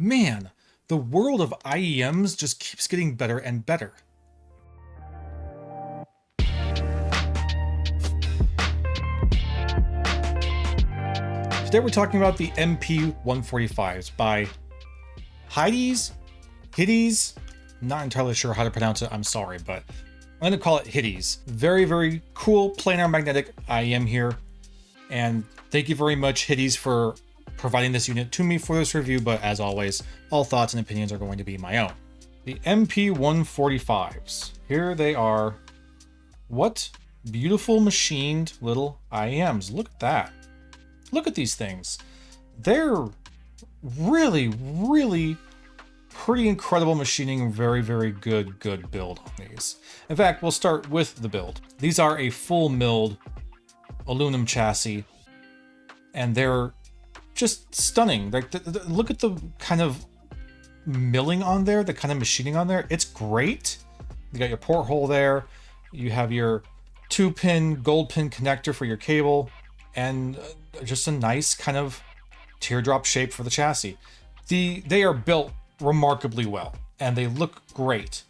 Man, the world of IEMs just keeps getting better and better. Today we're talking about the MP145s by Hidizs, not entirely sure how to pronounce it, I'm sorry, but I'm going to call it Hidizs. Very, very cool planar magnetic IEM here. And thank you very much, Hidizs, for providing this unit to me for this review, but as always, all thoughts and opinions are going to be my own. The MP145s. Here they are. What beautiful machined little IEMs. Look at that. Look at these things. They're really, really pretty incredible machining. Very, very good build on these. In fact, we'll start with the build. These are a full milled aluminum chassis, and they're just stunning. Like, look at the kind of milling on there, the kind of machining on there. It's great. You got your porthole there. You have your 2-pin gold pin connector for your cable, and just a nice kind of teardrop shape for the chassis. They are built remarkably well, and they look great.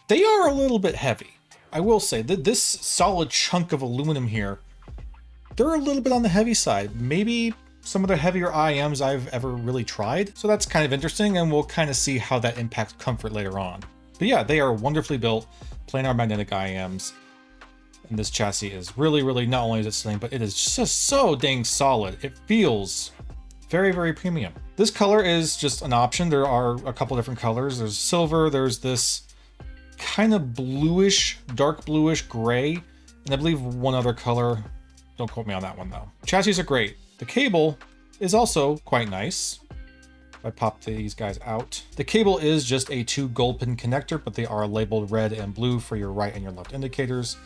They are a little bit heavy. I will say that this solid chunk of aluminum here, they're a little bit on the heavy side. Maybe some of the heavier IEMs I've ever really tried. So that's kind of interesting, and we'll kind of see how that impacts comfort later on. But yeah, they are wonderfully built planar magnetic IEMs. And this chassis is really, really, not only is it stunning, but it is just so dang solid. It feels very, very premium. This color is just an option. There are a couple different colors. There's silver, there's this kind of bluish, dark bluish gray, and I believe one other color. Don't quote me on that one though. Chassis are great. The cable is also quite nice. If I pop these guys out. The cable is just a 2 gold pin connector, but they are labeled red and blue for your right and your left indicators.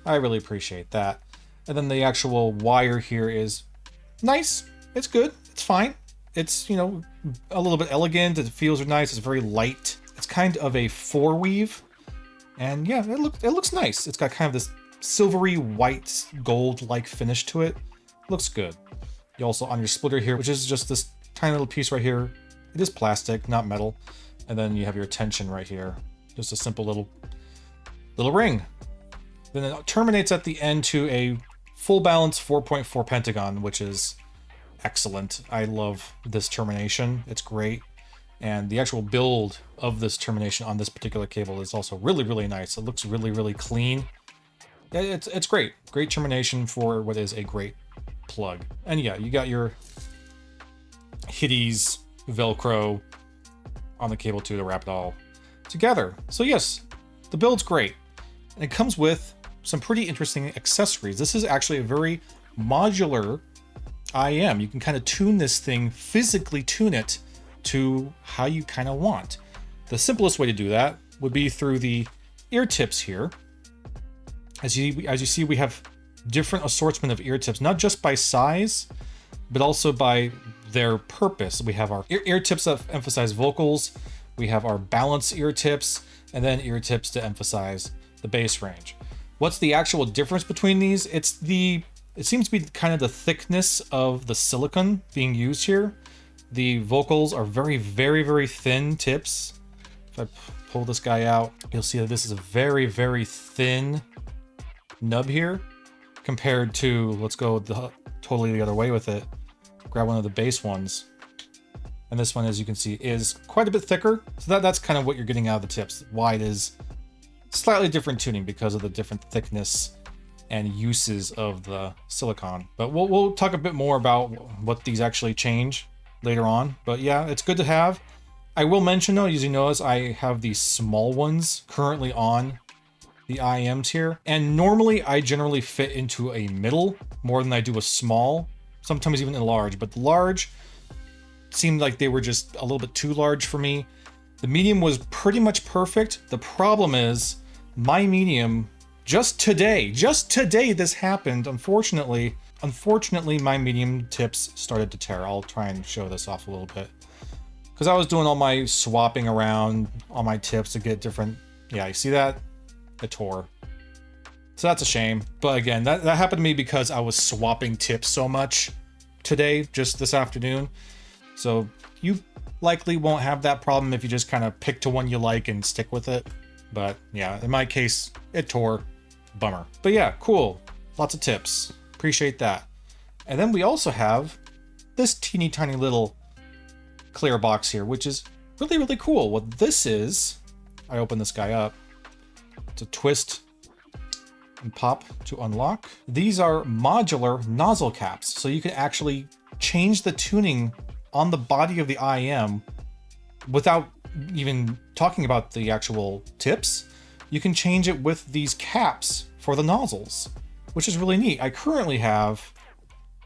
I really appreciate that. And then the actual wire here is nice. It's good. It's fine. It's, you know, a little bit elegant. It feels nice. It's very light. It's kind of a 4-weave. And yeah, it looks nice. It's got kind of this silvery white gold-like finish to it. Looks good. You also on your splitter here, which is just this tiny little piece right here. It is plastic, not metal. And then you have your tension right here. Just a simple little ring. Then it terminates at the end to a full balance 4.4 pentagon, which is excellent. I love this termination. It's great. And the actual build of this termination on this particular cable is also really, really nice. It looks really, really clean. It's great. Great termination for what is a great plug. And yeah, you got your Hidizs Velcro on the cable too to wrap it all together. So yes, the build's great. And it comes with some pretty interesting accessories. This is actually a very modular IEM. You can kind of tune this thing, physically tune it to how you kind of want. The simplest way to do that would be through the ear tips here. As you see, we have different assortment of ear tips, not just by size, but also by their purpose. We have our ear tips that emphasize vocals, we have our balance ear tips, and then ear tips to emphasize the bass range. What's the actual difference between these? It seems to be kind of the thickness of the silicone being used here. The vocals are very, very, very thin tips. If I pull this guy out, you'll see that this is a very, very thin nub here compared to, let's go totally the other way with it. Grab one of the bass ones. And this one, as you can see, is quite a bit thicker. So that's kind of what you're getting out of the tips. Wide is slightly different tuning because of the different thickness and uses of the silicone. But we'll talk a bit more about what these actually change later on. But yeah, it's good to have. I will mention though, as you notice, I have these small ones currently on the IEMs here. And normally I generally fit into a middle more than I do a small, sometimes even a large, but the large seemed like they were just a little bit too large for me. The medium was pretty much perfect. The problem is my medium, just today this happened. Unfortunately, my medium tips started to tear. I'll try and show this off a little bit. Because I was doing all my swapping around on my tips to get different, yeah, you see that? It tore. So that's a shame. But again, that happened to me because I was swapping tips so much today, just this afternoon. So you likely won't have that problem if you just kind of pick to one you like and stick with it. But yeah, in my case, it tore. Bummer. But yeah, cool. Lots of tips. Appreciate that. And then we also have this teeny tiny little clear box here, which is really, really cool. What this is, I open this guy up. It's a twist and pop to unlock. These are modular nozzle caps. So you can actually change the tuning on the body of the IEM without even talking about the actual tips. You can change it with these caps for the nozzles, which is really neat. I currently have,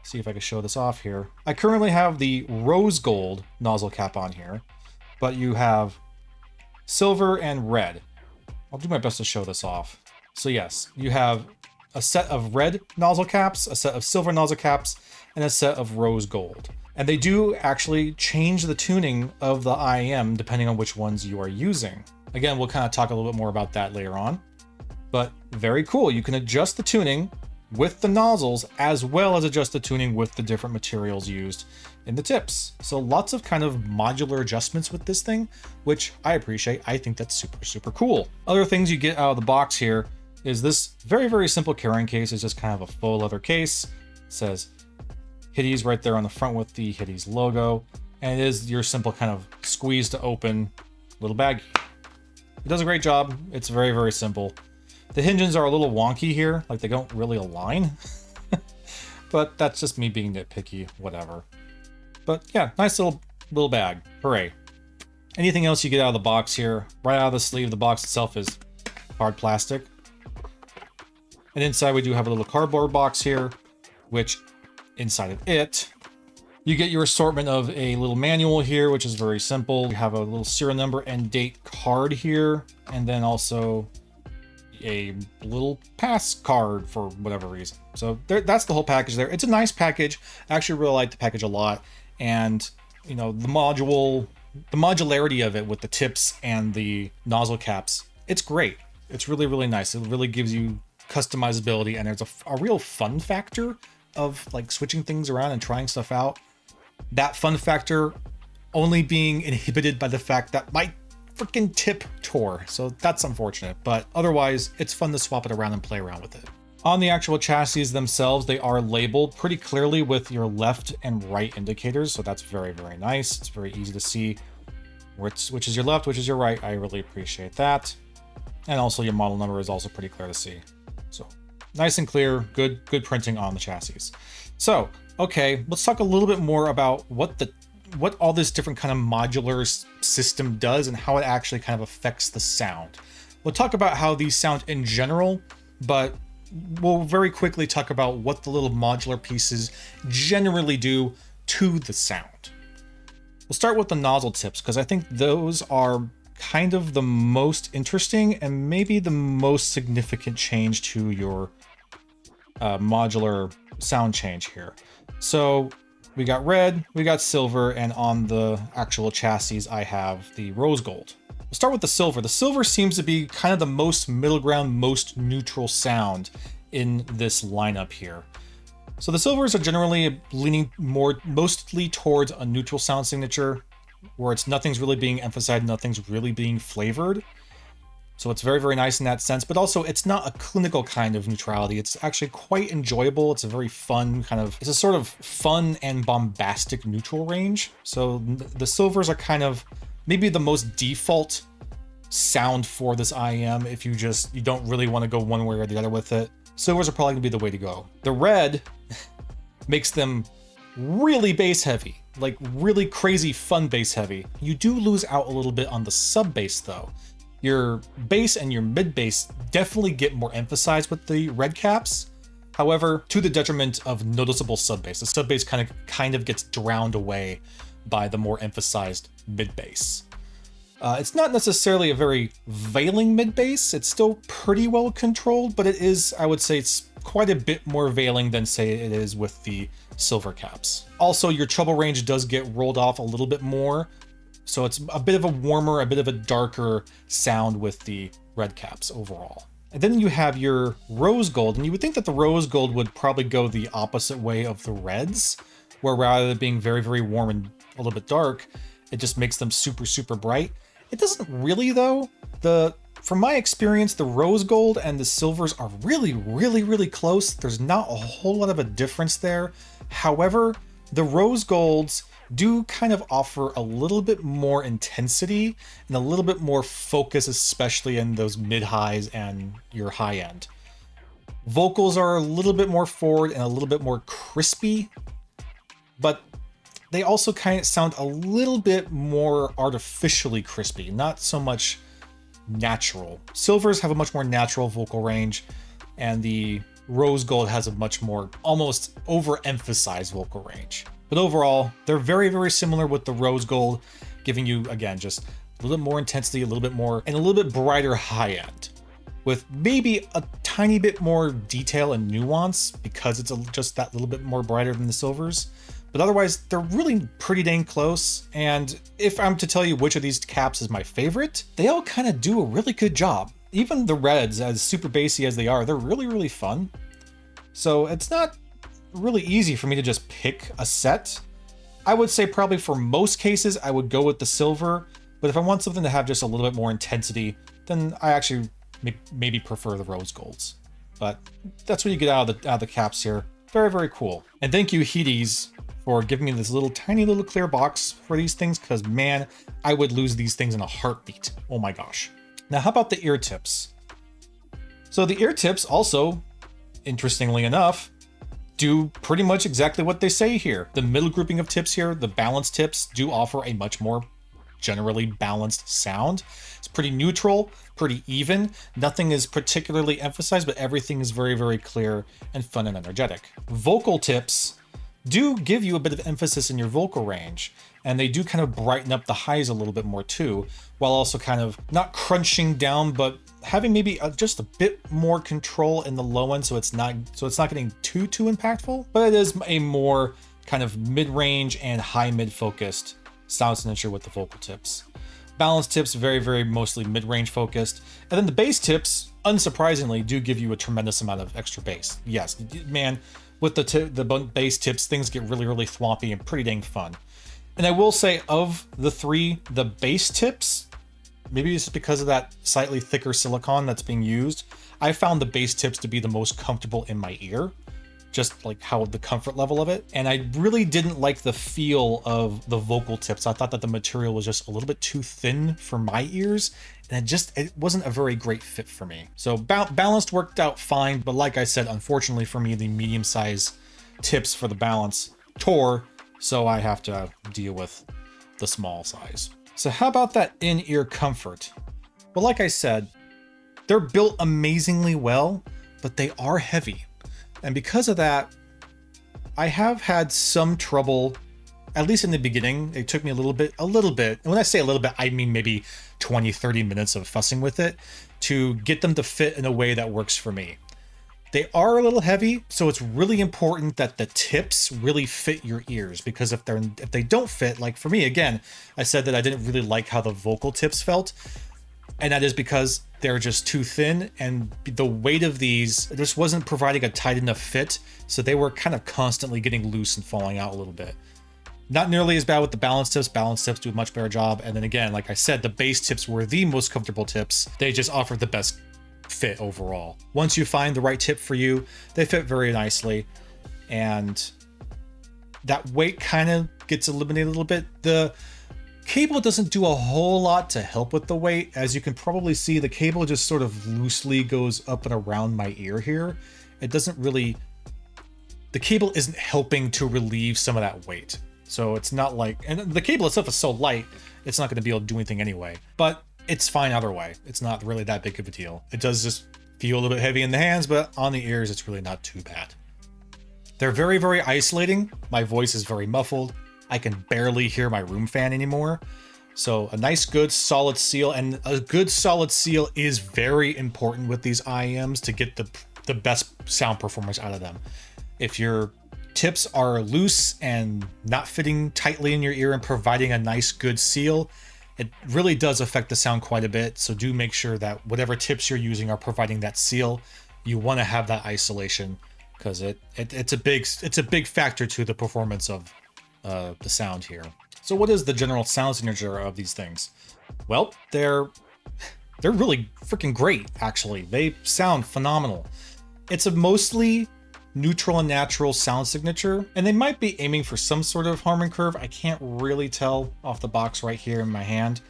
see if I can show this off here. I currently have the rose gold nozzle cap on here, but you have silver and red. I'll do my best to show this off. So yes, you have a set of red nozzle caps, a set of silver nozzle caps, and a set of rose gold. And they do actually change the tuning of the IEM depending on which ones you are using. Again, we'll kind of talk a little bit more about that later on, but very cool. You can adjust the tuning with the nozzles as well as adjust the tuning with the different materials used in the tips. So lots of kind of modular adjustments with this thing, which I appreciate. I think that's super, super cool. Other things you get out of the box here is this very, very simple carrying case. It's just kind of a faux leather case. It says Hidizs right there on the front with the Hidizs logo. And it is your simple kind of squeeze to open little baggie. It does a great job. It's very, very simple. The hinges are a little wonky here, like they don't really align, but that's just me being nitpicky, whatever. But yeah, nice little bag. Hooray. Anything else you get out of the box here, right out of the sleeve, the box itself is hard plastic. And inside we do have a little cardboard box here, which inside of it, you get your assortment of a little manual here, which is very simple. You have a little serial number and date card here, and then also a little pass card for whatever reason. So that's the whole package there. It's a nice package. I actually really like the package a lot. And, you know, the modularity of it with the tips and the nozzle caps, it's great. It's really, really nice. It really gives you customizability, and there's a real fun factor of like switching things around and trying stuff out. That fun factor only being inhibited by the fact that my freaking tip tore. So that's unfortunate, but otherwise it's fun to swap it around and play around with it. On the actual chassis themselves, they are labeled pretty clearly with your left and right indicators. So that's very, very nice. It's very easy to see which is your left, which is your right. I really appreciate that. And also your model number is also pretty clear to see. So nice and clear, good printing on the chassis. So, okay, let's talk a little bit more about what all this different kind of modular system does and how it actually kind of affects the sound. We'll talk about how these sound in general, but we'll very quickly talk about what the little modular pieces generally do to the sound. We'll start with the nozzle tips, because I think those are kind of the most interesting and maybe the most significant change to your modular sound change here. So we got red, we got silver, and on the actual chassis, I have the rose gold. We'll start with the silver. The silver seems to be kind of the most middle ground, most neutral sound in this lineup here. So the silvers are generally leaning mostly towards a neutral sound signature, where nothing's really being emphasized, nothing's really being flavored. So it's very, very nice in that sense, but also it's not a clinical kind of neutrality. It's actually quite enjoyable. It's a very fun it's a sort of fun and bombastic neutral range. So the silvers are kind of maybe the most default sound for this IEM if you don't really want to go one way or the other with it. Silvers are probably gonna be the way to go. The red makes them really bass heavy, like really crazy fun bass heavy. You do lose out a little bit on the sub bass though. Your bass and your mid bass definitely get more emphasized with the red caps. However, to the detriment of noticeable sub bass. The sub bass kind of gets drowned away by the more emphasized mid bass. It's not necessarily a very veiling mid bass. It's still pretty well controlled, but it is, I would say, it's quite a bit more veiling than say it is with the silver caps. Also, your treble range does get rolled off a little bit more. So it's a bit of a warmer, a bit of a darker sound with the red caps overall. And then you have your rose gold, and you would think that the rose gold would probably go the opposite way of the reds, where rather than being very, very warm and a little bit dark, It just makes them super, super bright. It doesn't really though. From my experience, the rose gold and the silvers are really, really, really close. There's not a whole lot of a difference there. However, the rose golds do kind of offer a little bit more intensity and a little bit more focus, especially in those mid-highs and your high end. Vocals are a little bit more forward and a little bit more crispy, but they also kind of sound a little bit more artificially crispy, not so much natural. Silvers have a much more natural vocal range, and the rose gold has a much more almost overemphasized vocal range. But overall, they're very, very similar, with the rose gold giving you, again, just a little bit more intensity, a little bit more, and a little bit brighter high end, with maybe a tiny bit more detail and nuance because it's just that little bit more brighter than the silvers. But otherwise, they're really pretty dang close. And if I'm to tell you which of these caps is my favorite, they all kind of do a really good job. Even the reds, as super bassy as they are, they're really, really fun. So it's not really easy for me to just pick a set. I would say probably for most cases, I would go with the silver. But if I want something to have just a little bit more intensity, then I actually maybe prefer the rose golds. But that's what you get out of the caps here. Very, very cool. And thank you, Hidizs, for giving me this little tiny little clear box for these things, because man, I would lose these things in a heartbeat. Oh my gosh. Now, how about the ear tips? So the ear tips also, interestingly enough, do pretty much exactly what they say here. The middle grouping of tips here, the balanced tips, do offer a much more generally balanced sound. It's pretty neutral, pretty even. Nothing is particularly emphasized, but everything is very, very clear and fun and energetic. Vocal tips do give you a bit of emphasis in your vocal range, and they do kind of brighten up the highs a little bit more too, while also kind of not crunching down, but having maybe just a bit more control in the low end, so it's not getting too impactful, but it is a more kind of mid-range and high mid focused sound signature with the vocal tips. Balanced tips, very, very mostly mid-range focused. And then the bass tips, unsurprisingly, do give you a tremendous amount of extra bass. Yes, man, with the bass tips, things get really, really thwompy and pretty dang fun. And I will say, of the three, the bass tips, maybe it's because of that slightly thicker silicone that's being used, I found the bass tips to be the most comfortable in my ear, just like how the comfort level of it. And I really didn't like the feel of the vocal tips. I thought that the material was just a little bit too thin for my ears, and it wasn't a very great fit for me. So balanced worked out fine, but like I said, unfortunately for me, the medium size tips for the balance tore, so I have to deal with the small size. So how about that in-ear comfort? Well, like I said, they're built amazingly well, but they are heavy. And because of that, I have had some trouble, at least in the beginning. It took me a little bit. And when I say a little bit, I mean maybe 20, 30 minutes of fussing with it to get them to fit in a way that works for me. They are a little heavy, so it's really important that the tips really fit your ears, because if they don't fit, like for me, again, I said that I didn't really like how the vocal tips felt. And that is because they're just too thin, and the weight of these just wasn't providing a tight enough fit, so they were kind of constantly getting loose and falling out a little bit. Not nearly as bad with the balance tips. Balance tips do a much better job. And then again, like I said, the bass tips were the most comfortable tips. They just offered the best fit overall. Once you find the right tip for you, they fit very nicely, and that weight kind of gets eliminated a little bit. The cable doesn't do a whole lot to help with the weight. As you can probably see, the cable just sort of loosely goes up and around my ear here. It doesn't really, the cable isn't helping to relieve some of that weight. So it's not like, and the cable itself is so light, it's not going to be able to do anything anyway, but it's fine either way. It's not really that big of a deal. It does just feel a little bit heavy in the hands, but on the ears, it's really not too bad. They're very, very isolating. My voice is very muffled. I can barely hear my room fan anymore. So a nice, good, solid seal, and a good solid seal is very important with these IEMs to get the best sound performance out of them. If your tips are loose and not fitting tightly in your ear and providing a nice, good seal, it really does affect the sound quite a bit. So do make sure that whatever tips you're using are providing that seal. You want to have that isolation, because it's a big factor to the performance of the sound here. So what is the general sound signature of these things? Well, they're really freaking great, actually. They sound phenomenal. It's a mostly neutral and natural sound signature, and they might be aiming for some sort of Harman curve. I can't really tell off the box right here in my hand,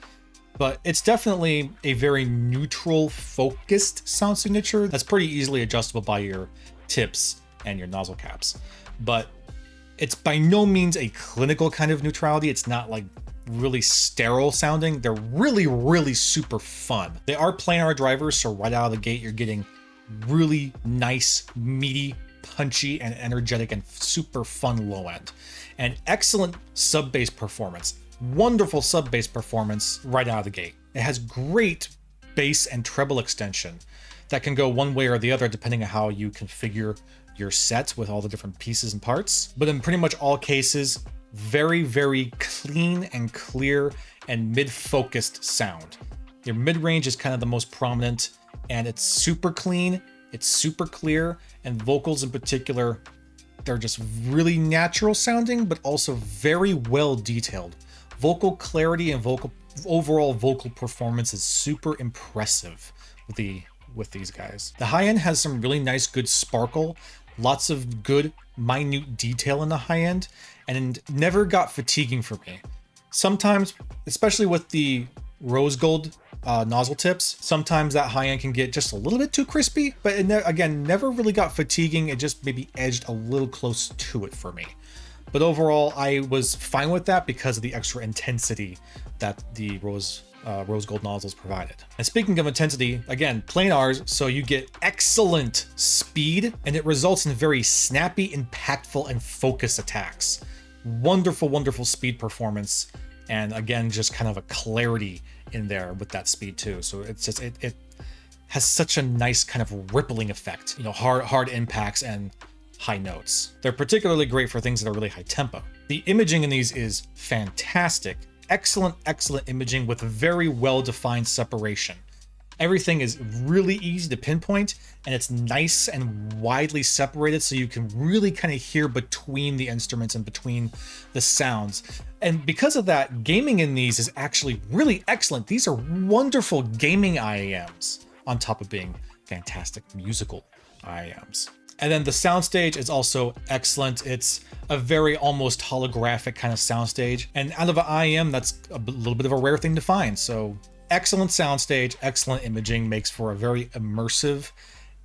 but it's definitely a very neutral, focused sound signature that's pretty easily adjustable by your tips and your nozzle caps. But it's by no means a clinical kind of neutrality. It's not like really sterile sounding. They're really, really super fun. They are planar drivers, so right out of the gate, you're getting really nice, meaty, punchy, and energetic and super fun low end. And excellent sub bass performance. Wonderful sub bass performance right out of the gate. It has great bass and treble extension that can go one way or the other depending on how you configure your set with all the different pieces and parts. But in pretty much all cases, very, very clean and clear and mid-focused sound. Your mid-range is kind of the most prominent, and it's super clean, it's super clear, and vocals in particular, they're just really natural sounding, but also very well detailed. Vocal clarity and overall vocal performance is super impressive with these guys. The high end has some really nice, good sparkle, lots of good, minute detail in the high end, and never got fatiguing for me. Sometimes, especially with the rose gold nozzle tips, sometimes that high end can get just a little bit too crispy, but it again, never really got fatiguing. It just maybe edged a little close to it for me. But overall, I was fine with that because of the extra intensity that the rose gold nozzles provided. And speaking of intensity, again, planars, so you get excellent speed, and it results in very snappy, impactful, and focused attacks. Wonderful, wonderful speed performance, and again, just kind of a clarity in there with that speed too. So it's just it has such a nice kind of rippling effect. You know, hard impacts and high notes. They're particularly great for things that are really high tempo. The imaging in these is fantastic. Excellent, excellent imaging with very well-defined separation. Everything is really easy to pinpoint, and it's nice and widely separated, so you can really kind of hear between the instruments and between the sounds. And because of that, gaming in these is actually really excellent. These are wonderful gaming IEMs on top of being fantastic musical IEMs. And then the soundstage is also excellent. It's a very almost holographic kind of soundstage. And out of an IEM, that's a little bit of a rare thing to find. So excellent soundstage, excellent imaging makes for a very immersive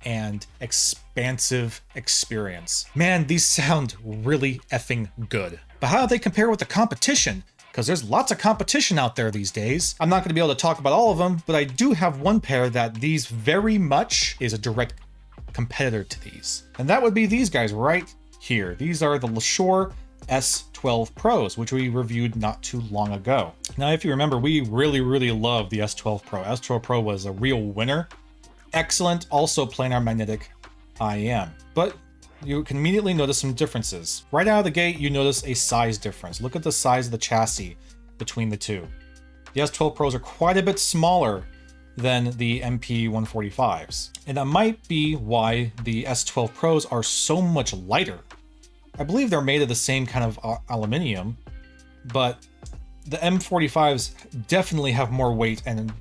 and expansive experience. Man, these sound really effing good. But how do they compare with the competition? Because there's lots of competition out there these days. I'm not going to be able to talk about all of them, but I do have one pair that these very much is a direct competitor to these. And that would be these guys right here. These are the Shure S12 Pros, which we reviewed not too long ago. Now, if you remember, we really, really love the S12 Pro. S12 Pro was a real winner. Excellent, also planar magnetic IEM. But you can immediately notice some differences. Right out of the gate, you notice a size difference. Look at the size of the chassis between the two. The S12 Pros are quite a bit smaller than the MP145s. And that might be why the S12 Pros are so much lighter. I believe they're made of the same kind of aluminum, but the M45s definitely have more weight and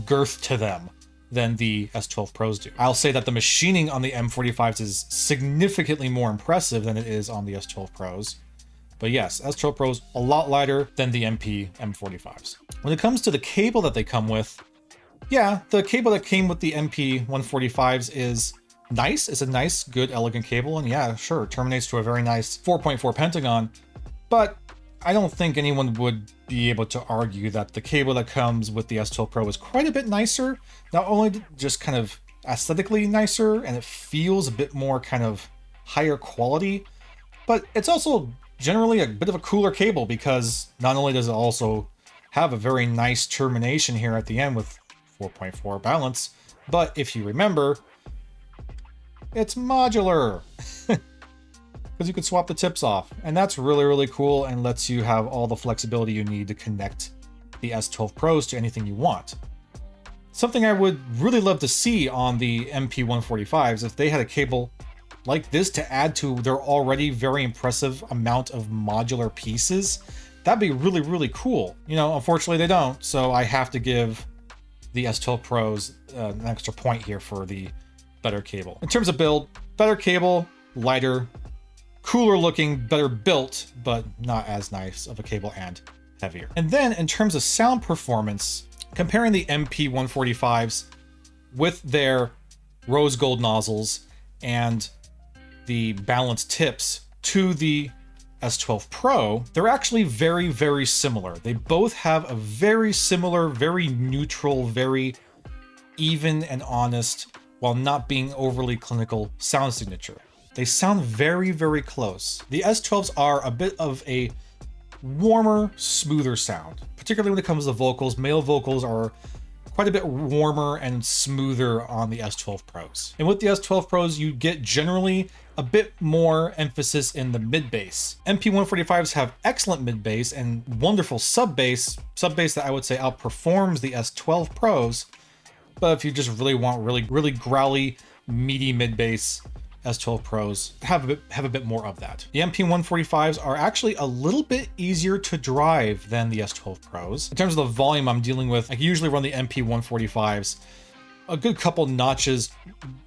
girth to them than the S12 Pros do. I'll say that the machining on the M45s is significantly more impressive than it is on the S12 Pros. But yes, S12 Pros a lot lighter than the M45s. When it comes to the cable that they come with, yeah, the cable that came with the MP145s is nice. It's a nice, good, elegant cable, and yeah, sure, terminates to a very nice 4.4 pentagon, but I don't think anyone would be able to argue that the cable that comes with the S12 Pro is quite a bit nicer. Not only just kind of aesthetically nicer, and it feels a bit more kind of higher quality, but it's also generally a bit of a cooler cable because not only does it also have a very nice termination here at the end with 4.4 balance, but if you remember, it's modular because you can swap the tips off, and that's really, really cool and lets you have all the flexibility you need to connect the S12 Pros to anything you want. Something I would really love to see on the MP145s if they had a cable like this to add to their already very impressive amount of modular pieces That'd be really, really cool. You know, unfortunately they don't, so I have to give the S12 Pros an extra point here for the better cable. In terms of build, better cable, lighter, cooler looking, better built, but not as nice of a cable and heavier. And then in terms of sound performance, comparing the MP145s with their rose gold nozzles and the balanced tips to the S12 Pro, they're actually very, very similar. They both have a very similar, very neutral, very even and honest, while not being overly clinical sound signature. They sound very, very close. The S12s are a bit of a warmer, smoother sound, particularly when it comes to vocals. Male vocals are quite a bit warmer and smoother on the S12 Pros. And with the S12 Pros, you get generally a bit more emphasis in the mid bass. MP145s have excellent mid bass and wonderful sub bass that I would say outperforms the S12 Pros. But if you just really want really growly, meaty mid bass, S12 Pros have a bit more of that. The MP145s are actually a little bit easier to drive than the S12 Pros. In terms of the volume I'm dealing with, I usually run the MP145s a good couple notches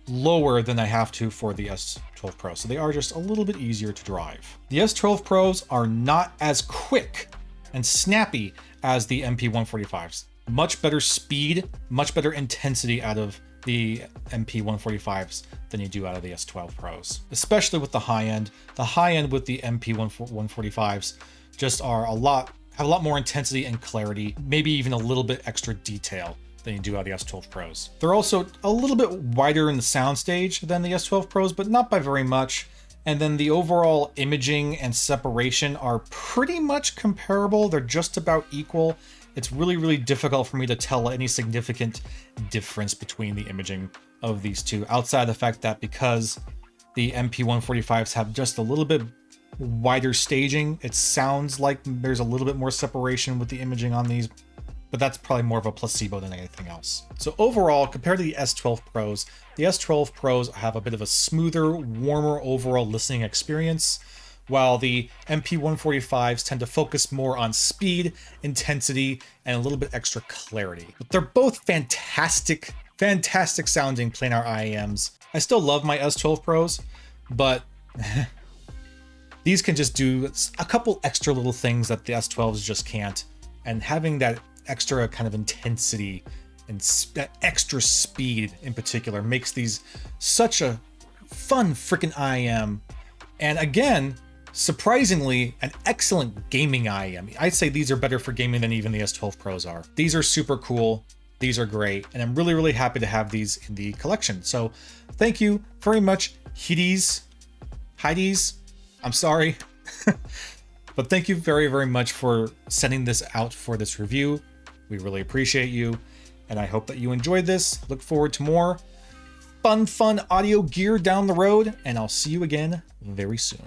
lower than I have to for the S12 Pro. So they are just a little bit easier to drive. The S12 Pros are not as quick and snappy as the MP145s. Much better speed, much better intensity out of the MP145s than you do out of the S12 Pros, especially with the high end. The high end with the MP145s just have a lot more intensity and clarity, maybe even a little bit extra detail than you do out of the S12 Pros. They're also a little bit wider in the soundstage than the S12 Pros, but not by very much. And then the overall imaging and separation are pretty much comparable. They're just about equal. It's really, really difficult for me to tell any significant difference between the imaging of these two, outside the fact that because the MP145s have just a little bit wider staging, it sounds like there's a little bit more separation with the imaging on these, but that's probably more of a placebo than anything else. So overall, compared to the S12 Pros, the S12 Pros have a bit of a smoother, warmer overall listening experience, while the MP145s tend to focus more on speed, intensity, and a little bit extra clarity. But they're both fantastic sounding planar IEMs. I still love my S12 Pros, but these can just do a couple extra little things that the S12s just can't. And having that extra kind of intensity and that extra speed in particular makes these such a fun freaking IEM. And again, surprisingly, an excellent gaming IEM. I'd say these are better for gaming than even the S12 Pros are. These are super cool. These are great. And I'm really, really happy to have these in the collection. So thank you very much, Hidizs. I'm sorry. But thank you very, very much for sending this out for this review. We really appreciate you. And I hope that you enjoyed this. Look forward to more fun audio gear down the road. And I'll see you again very soon.